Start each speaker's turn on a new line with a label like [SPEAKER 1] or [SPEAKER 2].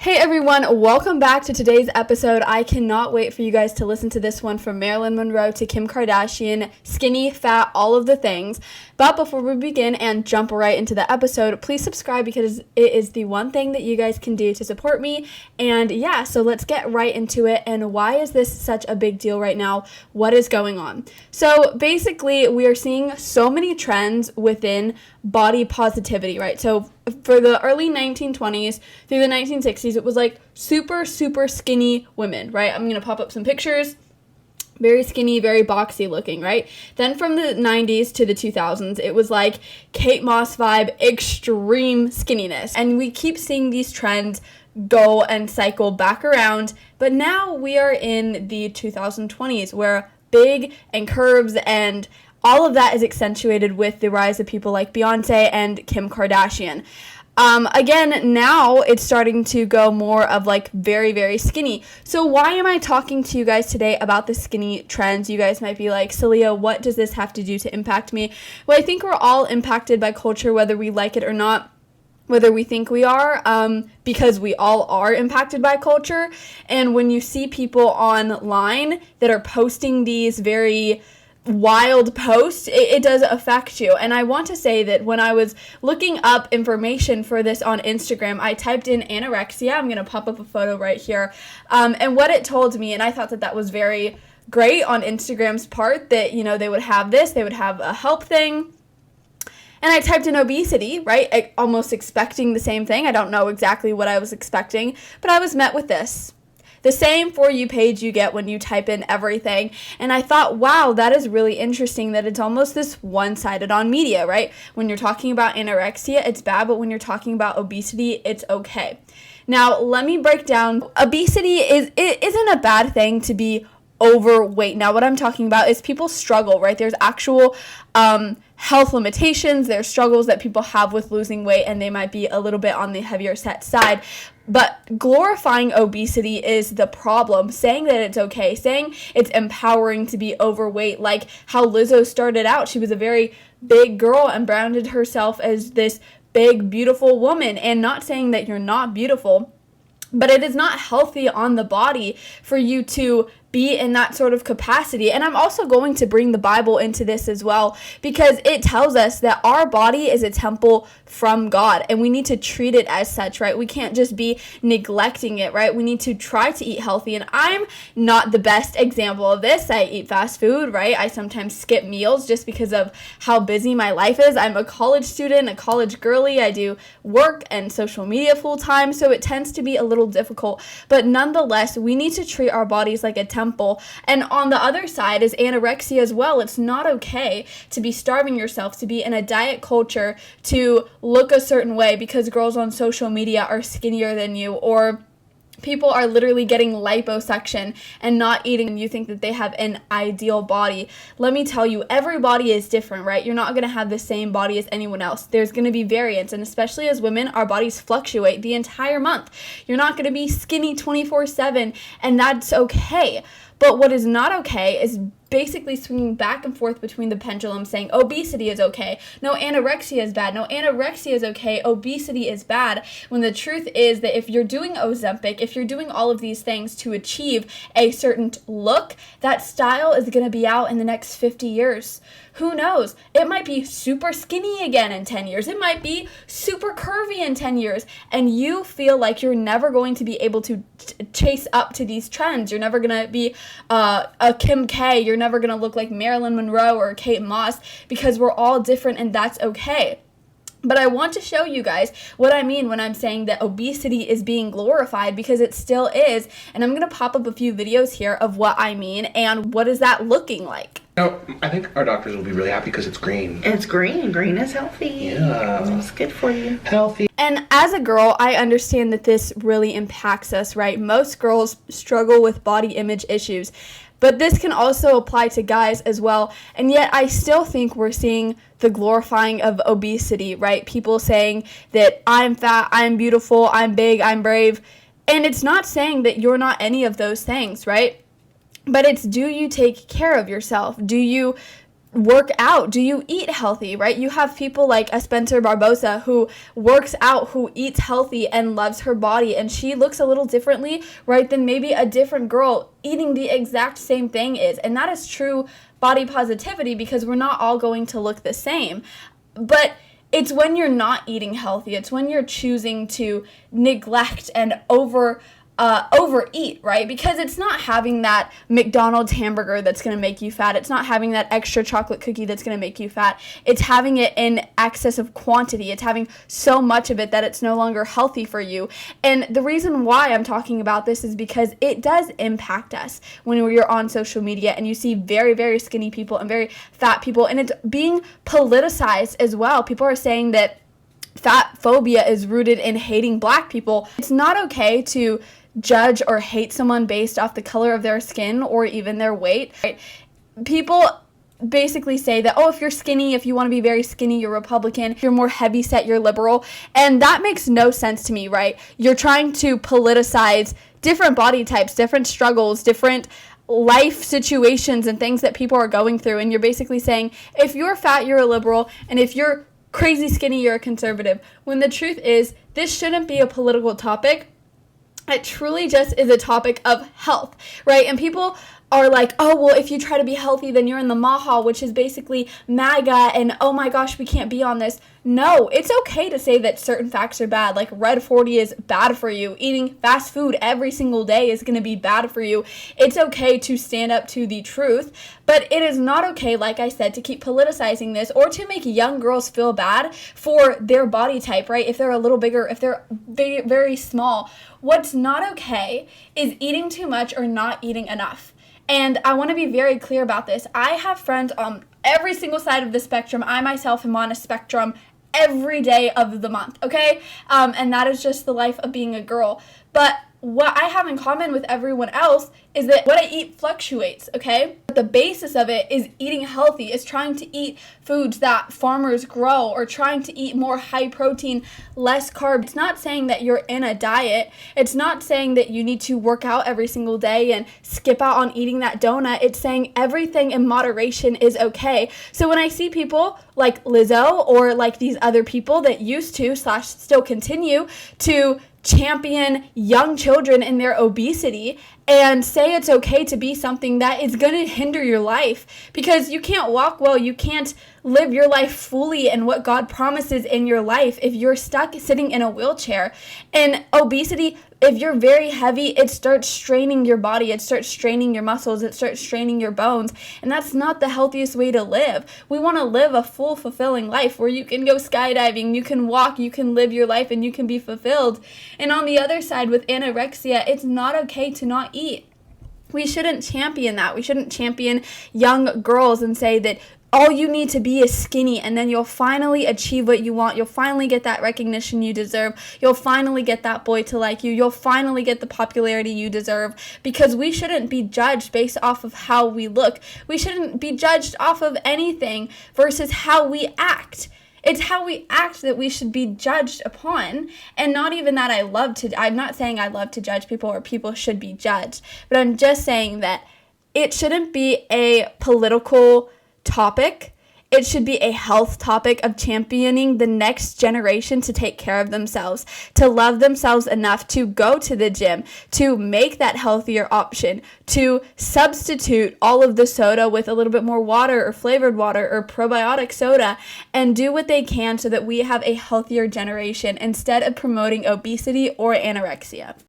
[SPEAKER 1] Hey everyone, welcome back to today's episode. I cannot wait for you guys to listen to this one from Marilyn Monroe to Kim Kardashian, skinny, fat, all of the things. But before we begin and jump right into the episode, please subscribe because it is the one thing that you guys can do to support me. And yeah, so let's get right into it. And why is this such a big deal right now? What is going on? So basically, we are seeing so many trends within body positivity, right? So for the early 1920s through the 1960s, it was like super skinny women, right? I'm going to pop up some pictures. Very skinny, very boxy looking, right? Then from the 90s to the 2000s, it was like Kate Moss vibe, extreme skinniness. And we keep seeing these trends go and cycle back around. But now we are in the 2020s where big and curves and all of that is accentuated with the rise of people like Beyonce and Kim Kardashian. Again, now it's starting to go more of like very skinny. So why am I talking to you guys today about the skinny trends? You guys might be like, Celia, what does this have to do to impact me? Well, I think we're all impacted by culture, whether we like it or not. Whether we think we are, because we all are impacted by culture. And when you see people online that are posting these very wild posts, it does affect you. And I want to say that when I was looking up information for this on Instagram, I typed in anorexia. I'm going to pop up a photo right here. And what it told me, and I thought that that was very great on Instagram's part, that, you know, they would have this, they would have a help thing. And I typed in obesity, right? Almost expecting the same thing. I don't know exactly what I was expecting, but I was met with this. The same For You page you get when you type in everything. And I thought, wow, that is really interesting that it's almost this one-sided on media, right? When you're talking about anorexia, it's bad, but when you're talking about obesity, it's okay. Now, let me break down. Obesity isn't a bad thing to be overweight. Now, what I'm talking about is people struggle, right? There's actual health limitations. There's struggles that people have with losing weight, and they might be a little bit on the heavier set side. But glorifying obesity is the problem. Saying that it's okay, saying it's empowering to be overweight, like how Lizzo started out. She was a very big girl and branded herself as this big, beautiful woman. And not saying that you're not beautiful, but it is not healthy on the body for you to be in that sort of capacity. And I'm also going to bring the Bible into this as well, because it tells us that our body is a temple from God, and we need to treat it as such, right? We can't just be neglecting it, right? We need to try to eat healthy. And I'm not the best example of this. I eat fast food, right? I sometimes skip meals just because of how busy my life is. I'm a college student, a college girly. I do work and social media full time, so it tends to be a little difficult. But nonetheless, we need to treat our bodies like a temple. And on the other side is anorexia as well. It's not okay to be starving yourself, to be in a diet culture, to look a certain way because girls on social media are skinnier than you, or people are literally getting liposuction and not eating, and you think that they have an ideal body. Let me tell you, every body is different, right? You're not going to have the same body as anyone else. There's going to be variance, and especially as women, our bodies fluctuate the entire month. You're not going to be skinny 24/7, and that's okay. But what is not okay is basically swinging back and forth between the pendulum, saying obesity is okay, no, anorexia is bad, no, anorexia is okay, obesity is bad, when the truth is that if you're doing Ozempic, if you're doing all of these things to achieve a certain look, that style is going to be out in the next 50 years. Who knows? It might be super skinny again in 10 years. It might be super curvy in 10 years. And you feel like you're never going to be able to chase up to these trends. You're never going to be a Kim K. You're never going to look like Marilyn Monroe or Kate Moss, because we're all different, and that's okay. But I want to show you guys what I mean when I'm saying that obesity is being glorified, because it still is. And I'm going to pop up a few videos here of what I mean and what is that looking like.
[SPEAKER 2] No, I think our doctors will be really happy because it's green.
[SPEAKER 3] It's green. Green is healthy.
[SPEAKER 2] Yeah.
[SPEAKER 3] It's good for you.
[SPEAKER 2] Healthy.
[SPEAKER 1] And as a girl, I understand that this really impacts us, right? Most girls struggle with body image issues. But this can also apply to guys as well. And yet I still think we're seeing the glorifying of obesity, right? People saying that I'm fat, I'm beautiful, I'm big, I'm brave. And it's not saying that you're not any of those things, right? But it's, do you take care of yourself? Do you work out? Do you eat healthy, right? You have people like a Spencer Barbosa who works out, who eats healthy and loves her body, and she looks a little differently, right, than maybe a different girl eating the exact same thing is. And that is true body positivity, because we're not all going to look the same. But it's when you're not eating healthy, it's when you're choosing to neglect and overeat, right? Because it's not having that McDonald's hamburger that's going to make you fat. It's not having that extra chocolate cookie that's going to make you fat. It's having it in excess of quantity. It's having so much of it that it's no longer healthy for you. And the reason why I'm talking about this is because it does impact us when you're on social media and you see very, very skinny people and very fat people, and it's being politicized as well. People are saying that fat phobia is rooted in hating Black people. It's not okay to judge or hate someone based off the color of their skin or even their weight, right? People basically say that, oh, if you're skinny, if you want to be very skinny, you're Republican. If you're more heavy set, you're liberal. And that makes no sense to me, right? You're trying to politicize different body types, different struggles, different life situations and things that people are going through. And you're basically saying, if you're fat, you're a liberal. And if you're crazy skinny, you're a conservative. When the truth is, this shouldn't be a political topic. It truly just is a topic of health, right? And people are like, oh, well, if you try to be healthy, then you're in the Maha, which is basically MAGA, and oh my gosh, we can't be on this. No, it's okay to say that certain facts are bad, like Red 40 is bad for you. Eating fast food every single day is going to be bad for you. It's okay to stand up to the truth, but it is not okay, like I said, to keep politicizing this or to make young girls feel bad for their body type, right? If they're a little bigger, if they're very, very small. What's not okay is eating too much or not eating enough. And I want to be very clear about this. I have friends on every single side of the spectrum. I myself am on a spectrum every day of the month, okay? And that is just the life of being a girl. But what I have in common with everyone else is that what I eat fluctuates, okay? But the basis of it is eating healthy, is trying to eat foods that farmers grow, or trying to eat more high protein, less carbs. It's not saying that you're in a diet. It's not saying that you need to work out every single day and skip out on eating that donut. It's saying everything in moderation is okay. So when I see people like Lizzo or like these other people that used to / still continue to champion young children in their obesity and say it's okay to be something that is going to hinder your life, because you can't walk well, you can't live your life fully and what God promises in your life if you're stuck sitting in a wheelchair. And obesity, if you're very heavy, it starts straining your body, it starts straining your muscles, it starts straining your bones, and that's not the healthiest way to live. We want to live a full, fulfilling life where you can go skydiving, you can walk, you can live your life, and you can be fulfilled. And on the other side, with anorexia, it's not okay to not eat. We shouldn't champion that. We shouldn't champion young girls and say that all you need to be is skinny, and then you'll finally achieve what you want. You'll finally get that recognition you deserve. You'll finally get that boy to like you. You'll finally get the popularity you deserve, because we shouldn't be judged based off of how we look. We shouldn't be judged off of anything versus how we act. It's how we act that we should be judged upon, and not even that I'm not saying I love to judge people or people should be judged, but I'm just saying that it shouldn't be a political topic. It should be a health topic of championing the next generation to take care of themselves, to love themselves enough to go to the gym, to make that healthier option, to substitute all of the soda with a little bit more water or flavored water or probiotic soda, and do what they can so that we have a healthier generation instead of promoting obesity or anorexia.